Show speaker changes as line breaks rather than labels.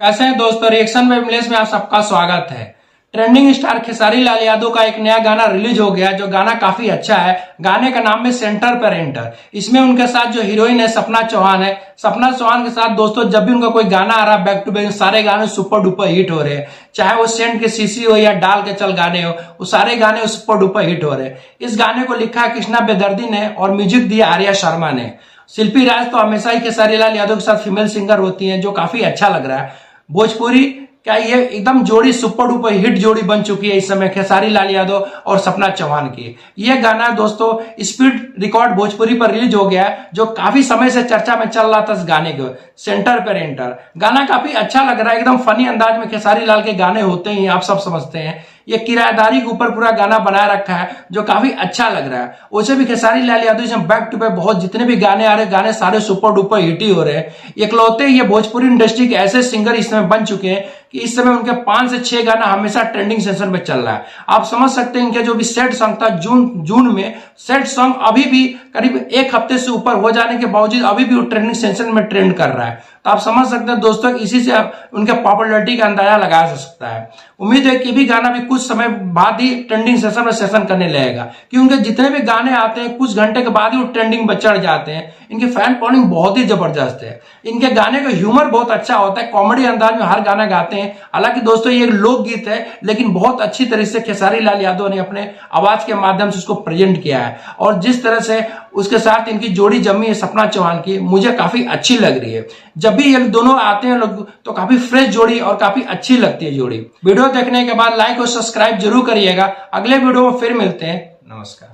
कैसे हैं दोस्तों, रिएक्शन में मिलेस में आप सबका स्वागत है। ट्रेंडिंग स्टार खेसारी लाल यादव का एक नया गाना रिलीज हो गया, जो गाना काफी अच्छा है। गाने का नाम है सेंटर पर एंटर। इसमें उनके साथ जो हीरोइन है सपना चौहान है। सपना चौहान के साथ दोस्तों जब भी उनका कोई गाना आ रहा है बैक टू बैक, सारे गाने सुपर डुपर हिट हो रहे हैं। चाहे वो सेंट के सीसी हो या डाल के चल गाने हो, वो सारे गाने सुपर डुपर हिट हो रहे हैं। इस गाने को लिखा है कृष्णा बेदर्दी ने और म्यूजिक दिया आर्या शर्मा ने। शिल्पी राज तो हमेशा ही खेसारी लाल यादव के साथ फीमेल सिंगर होती हैं, जो काफी अच्छा लग रहा है। भोजपुरी क्या ये एकदम जोड़ी सुपर डुपर हिट जोड़ी बन चुकी है इस समय खेसारी लाल यादव और सपना चौहान की। यह गाना दोस्तों स्पीड रिकॉर्ड भोजपुरी पर रिलीज हो गया है, जो काफी समय से चर्चा में चल रहा था। इस गाने को सेंटर पर एंटर गाना काफी अच्छा लग रहा है, एकदम फनी अंदाज में खेसारी लाल के गाने होते ही आप सब समझते हैं। ये किराएदारी के ऊपर पूरा गाना बनाया रखा है, जो काफी अच्छा लग रहा है। वैसे भी खेसारी लाल यादव इसमें बैक टू बैक बहुत जितने भी गाने आ रहे हैं, गाने सारे सुपर डुपर हिट ही हो रहे हैं। इकलौते ये भोजपुरी इंडस्ट्री के ऐसे सिंगर इस समय बन चुके हैं कि इस समय उनके 5 से 6 गाना हमेशा ट्रेंडिंग सेशन में चल रहा है। आप समझ सकते हैं इनके जो भी सैड सॉन्ग था जून में, सैड सॉन्ग अभी भी करीब 1 हफ्ते से ऊपर हो जाने के बावजूद अभी भी वो ट्रेंडिंग सेशन में ट्रेंड कर रहा है। तो आप समझ सकते हैं दोस्तों, इसी से आप उनके पॉपुलैरिटी का अंदाजा लगा जा सकता है। उम्मीद है कि भी गाना भी कुछ समय बाद ही ट्रेंडिंग सेशन में सेशन करने लगेगा, क्योंकि उनके जितने भी गाने आते हैं कुछ घंटे के बाद ही वो ट्रेंडिंग में चढ़ जाते हैं। इनकी फैन फॉलोइंग बहुत ही जबरदस्त है। इनके गाने का ह्यूमर बहुत अच्छा होता है, कॉमेडी अंदाज में हर गाना गाते हैं। हालांकि दोस्तों ये एक लोकगीत है, लेकिन बहुत अच्छी तरह से खेसारी लाल यादव ने अपने आवाज के माध्यम से उसको प्रेजेंट किया है। और जिस तरह से उसके साथ इनकी जोड़ी जमी है सपना चौहान की, मुझे काफी अच्छी लग रही है। जब भी ये दोनों आते हैं लोग तो काफी फ्रेश जोड़ी और काफी अच्छी लगती है जोड़ी। वीडियो देखने के बाद लाइक और सब्सक्राइब जरूर करिएगा। अगले वीडियो में फिर मिलते हैं। नमस्कार।